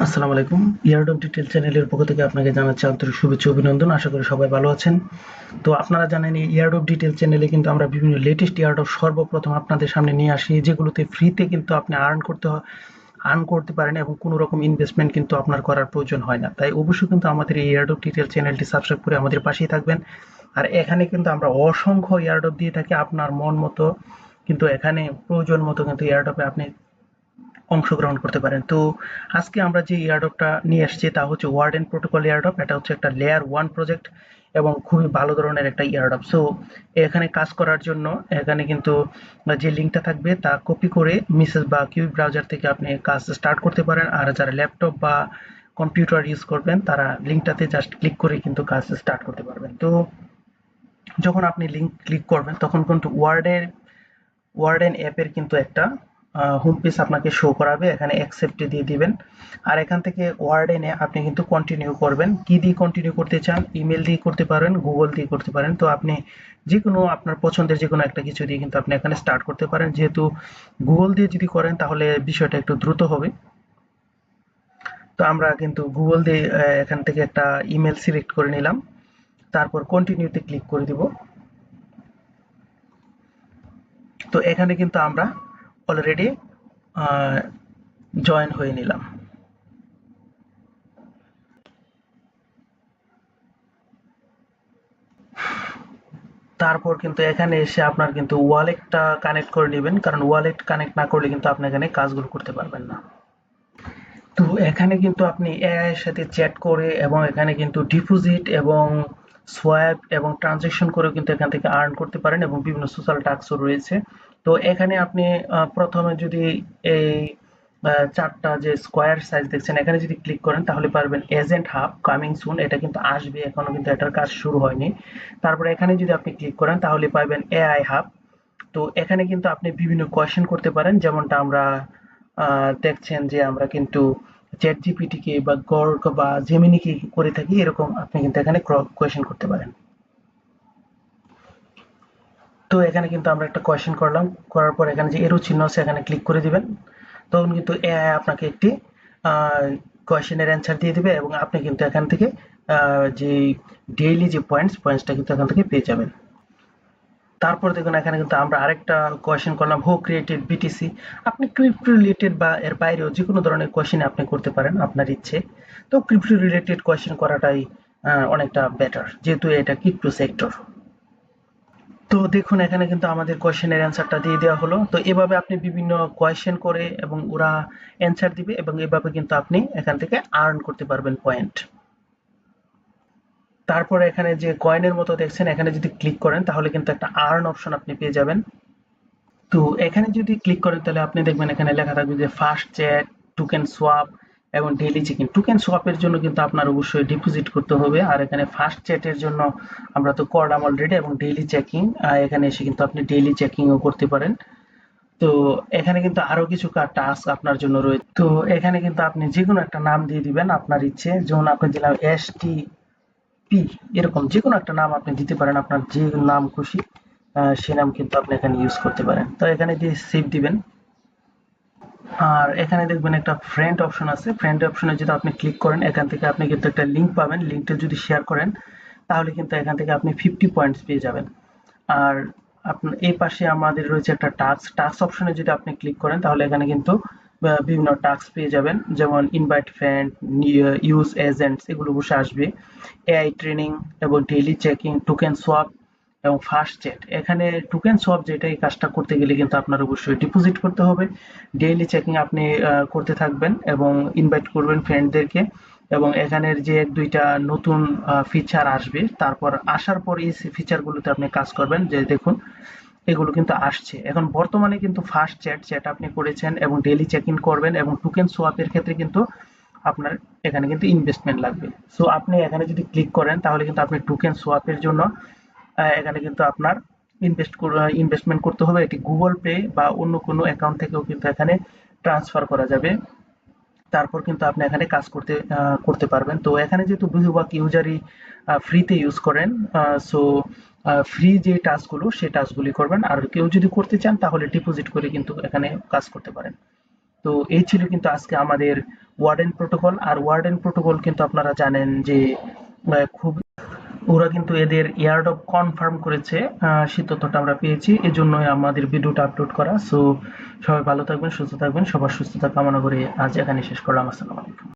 আসসালামু আলাইকুম। ইয়ারডম ডিটেইল চ্যানেলের পক্ষ থেকে আপনাকে জানাচ্ছি আন্তরিক শুভেচ্ছা ও অভিনন্দন। আশা করি সবাই ভালো আছেন। তো আপনারা জানেন এই ইয়ারডম ডিটেইল চ্যানেলে কিন্তু আমরা বিভিন্ন লেটেস্ট ইয়ারডম সর্বপ্রথম আপনাদের সামনে নিয়ে আসি, যেগুলোতে ফ্রিতে কিন্তু আপনি আর্ন করতে পারেন এবং কোনো রকম ইনভেস্টমেন্ট কিন্তু আপনার করার প্রয়োজন হয় না। তাই অবশ্যই কিন্তু আমাদের এই ইয়ারডম ডিটেইল চ্যানেলটি সাবস্ক্রাইব করে আমাদের পাশেই থাকবেন। আর এখানে কিন্তু আমরা অসংখ্য ইয়ারডম দিয়ে থাকি আপনার মন মতো, কিন্তু এখানে প্রয়োজন মতো কিন্তু ইয়ারডমে আপনি অংশগ্রহণ করতে পারেন। তো আজকে আমরা যে এয়ারড্রপটা নিয়ে এসেছি তা হচ্ছে ওয়ার্ডেন প্রোটোকল এয়ারড্রপ। এটা হচ্ছে একটা লেয়ার 1 প্রজেক্ট এবং খুবই ভালো ধরনের একটা এয়ারড্রপ। সো এখানে কাজ করার জন্য এখানে কিন্তু যে লিঙ্কটা থাকবে তা কপি করে মিসেস বা কিউই ব্রাউজার থেকে আপনি কাজ স্টার্ট করতে পারেন। আর যারা ল্যাপটপ বা কম্পিউটার ইউজ করবেন তারা লিঙ্কটাতে জাস্ট ক্লিক করে কিন্তু কাজ স্টার্ট করতে পারবেন। তো যখন আপনি লিঙ্ক ক্লিক করবেন তখন কিন্তু ওয়ার্ডেন অ্যাপের কিন্তু একটা হোম পেজ আপনাকে শো করাবে। এখানে অ্যাকসেপ্ট দিয়ে দিবেন। আর এখান থেকে ওয়ার্ডেনে আপনি কিন্তু কন্টিনিউ করবেন। কি দিয়ে কন্টিনিউ করতে চান? ইমেল দিয়ে করতে পারেন, গুগল দিয়ে করতে পারেন। তো আপনি যে কোনো আপনার পছন্দের যে কোনো একটা কিছু দিয়ে কিন্তু আপনি এখানে স্টার্ট করতে পারেন। যেহেতু গুগল দিয়ে যদি করেন তাহলে বিষয়টা একটু দ্রুত হবে। তো আমরা কিন্তু গুগল দিয়ে এখান থেকে একটা ইমেল সিলেক্ট করে নিলাম। তারপর কন্টিনিউতে ক্লিক করে দিব। তো এখানে কিন্তু আমরা অলরেডি জয়েন হয়ে নিলাম। তারপর কিন্তু এখানে এসে আপনার কিন্তু ওয়ালেটটা কানেক্ট করে নেবেন, কারণ ওয়ালেট কানেক্ট না করলে কিন্তু আপনি এখানে কাজগুলো করতে পারবেন না। তো এখানে কিন্তু আপনি এআই এর সাথে চ্যাট করে এবং এখানে কিন্তু ডিপোজিট এবং সোয়াপ এবং ট্রানজেকশন করেও কিন্তু এখান থেকে আর্ন করতে পারেন এবং বিভিন্ন সোশ্যাল টাস্কও রয়েছে। তো এখানে আপনি প্রথমে যদি এই চারটা যে স্কোয়ার সাইজ দেখছেন এখানে যদি ক্লিক করেন তাহলে পারবেন এজেন্ট হাব কামিং সুন। এটা কিন্তু আসবে, এখনো কিন্তু এটার কাজ শুরু হয়নি। তারপরে এখানে যদি আপনি ক্লিক করেন তাহলে পাবেন এআই হাব। তো এখানে কিন্তু আপনি বিভিন্ন কোয়েশ্চেন করতে পারেন, যেমনটা আমরা দেখছেন যে আমরা কিন্তু চ্যাট জিপিটিকে বা গর্গ বা জেমিনিকে করে থাকি, এরকম আপনি কিন্তু এখানে কোয়েশ্চেন করতে পারেন। তো এখানে কিন্তু আমরা একটা কোয়েশ্চেন করলাম, করার পর এখানে যে এরো চিহ্ন আছে এখানে ক্লিক করে দিবেন। তখন কিন্তু এআই আপনাকে একটি কোয়েশ্চেনের অ্যান্সার দিয়ে দিবে এবং আপনি কিন্তু এখান থেকে যে ডেইলি যে পয়েন্টসটা কিন্তু এখান থেকে পেয়ে যাবেন। তারপর দেখুন এখানে কিন্তু আমরা আরেকটা কোয়েশ্চেন করলাম, হু ক্রিয়েটেড বিটিসি। আপনি ক্রিপ্টো রিলেটেড বা এর বাইরেও যে কোনো ধরনের কোয়েশ্চেন আপনি করতে পারেন আপনার ইচ্ছে। তো ক্রিপ্টো রিলেটেড কোয়েশ্চেন করাটাই অনেকটা বেটার, যেহেতু এটা ক্রিপ্টো সেক্টর। তো দেখুন এখানে কিন্তু আমাদের কোয়েশ্চেনের অ্যান্সারটা দিয়ে দেওয়া হলো। তো এভাবে আপনি বিভিন্ন কোয়েশ্চেন করে এবং ওরা অ্যান্সার দিবে এবং এভাবে কিন্তু আপনি এখান থেকে আর্ন করতে পারবেন পয়েন্ট। তারপরে এখানে যে কয়েনের মতো দেখছেন এখানে যদি ক্লিক করেন তাহলে কিন্তু একটা আর্ন অপশন আপনি পেয়ে যাবেন। তো এখানে যদি ক্লিক করেন তাহলে আপনি দেখবেন এখানে লেখা থাকবে যে ফাস্ট চ্যাট, টোকেন সোয়াপ এবং ডেইলি চেকিং। টোকেন সোয়াপের জন্য কিন্তু আপনার অবশ্যই ডিপোজিট করতে হবে। আর এখানে ফাস্ট চ্যাটের জন্য আমরা তো করলাম অলরেডি, এবং ডেইলি চেকিং এখানে এসে কিন্তু আপনি ডেইলি চেকিংও করতে পারেন। তো এখানে কিন্তু আরো কিছু টাস্ক আপনার জন্য রয়েছে। তো এখানে কিন্তু আপনি যে কোনো একটা নাম দিয়ে দিবেন আপনার ইচ্ছে, যেমন আপনি দিলাম এসটিপি, এরকম যে কোনো একটা নাম আপনি দিতে পারেন, আপনার যে নাম খুশি সে নাম কিন্তু আপনি এখানে ইউজ করতে পারেন। তো এখানে দিয়ে সেভ দিবেন। আর এখানে দেখবেন একটা ফ্রেন্ড অপশন আছে। ফ্রেন্ড অপশনে যদি আপনি ক্লিক করেন এখান থেকে আপনি কিন্তু একটা লিঙ্ক পাবেন। লিঙ্কটা যদি শেয়ার করেন তাহলে কিন্তু এখান থেকে আপনি 50 পয়েন্টস পেয়ে যাবেন। আর আপনার এই পাশে আমাদের রয়েছে একটা টাস্ক অপশনে যদি আপনি ক্লিক করেন তাহলে এখানে কিন্তু বিভিন্ন টাস্ক পেয়ে যাবেন, যেমন ইনভাইট ফ্রেন্ড, ইউজ এজেন্টস, এগুলো বসে আসবে। এআই ট্রেনিং এবং ডেইলি চেকিং, টোকেন সোয়াপ এবং ফাস্ট চ্যাট। এখানে টোকেন সোয়াপ যেটা, এই কাজটা করতে গেলে কিন্তু আপনার অবশ্যই ডিপোজিট করতে হবে। ডেইলি চেকিং আপনি করতে থাকবেন এবং ইনভাইট করবেন ফ্রেন্ডদেরকে, এবং এখানের যে এক দুইটা নতুন ফিচার আসবে, তারপর আসার পর এই ফিচারগুলোতে আপনি কাজ করবেন। যে দেখুন এগুলো কিন্তু আসছে এখন বর্তমানে, কিন্তু ফাস্ট চ্যাট যেটা আপনি করেছেন এবং ডেইলি চেক ইন করবেন এবং টোকেন সোয়াপের ক্ষেত্রে কিন্তু আপনার এখানে কিন্তু ইনভেস্টমেন্ট লাগবে। সো আপনি এখানে যদি ক্লিক করেন তাহলে কিন্তু আপনি টোকেন সোয়াপের জন্য এখানে কিন্তু আপনার ইনভেস্টমেন্ট করতে হবে। এটি গুগল পে বা অন্য কোনো অ্যাকাউন্ট থেকেও কিন্তু এখানে ট্রান্সফার করা যাবে। তারপর কিন্তু আপনি এখানে কাজ করতে পারবেন। তো এখানে যেহেতু বেশিরভাগ ইউজারই ফ্রিতে ইউজ করেন, সো ফ্রি যে টাস্কগুলো সেই টাস্কগুলি করবেন। আর কেউ যদি করতে চান তাহলে ডিপোজিট করে কিন্তু এখানে কাজ করতে পারেন। তো এই ছিল কিন্তু আজকে আমাদের ওয়ার্ডেন প্রোটোকল। আর ওয়ার্ডেন প্রোটোকল কিন্তু আপনারা জানেন যে খুব ওরা কিন্তু এদের এয়ারড্রপ কনফার্ম করেছে, সেই তথ্যটা আমরা পেয়েছি, এজন্যই আমাদের ভিডিওটা আপলোড করা। সো সবাই ভালো থাকবেন, সুস্থ থাকবেন, সবার সুস্থতা কামনা করে আজ এখানে শেষ করলাম। আসসালামু আলাইকুম।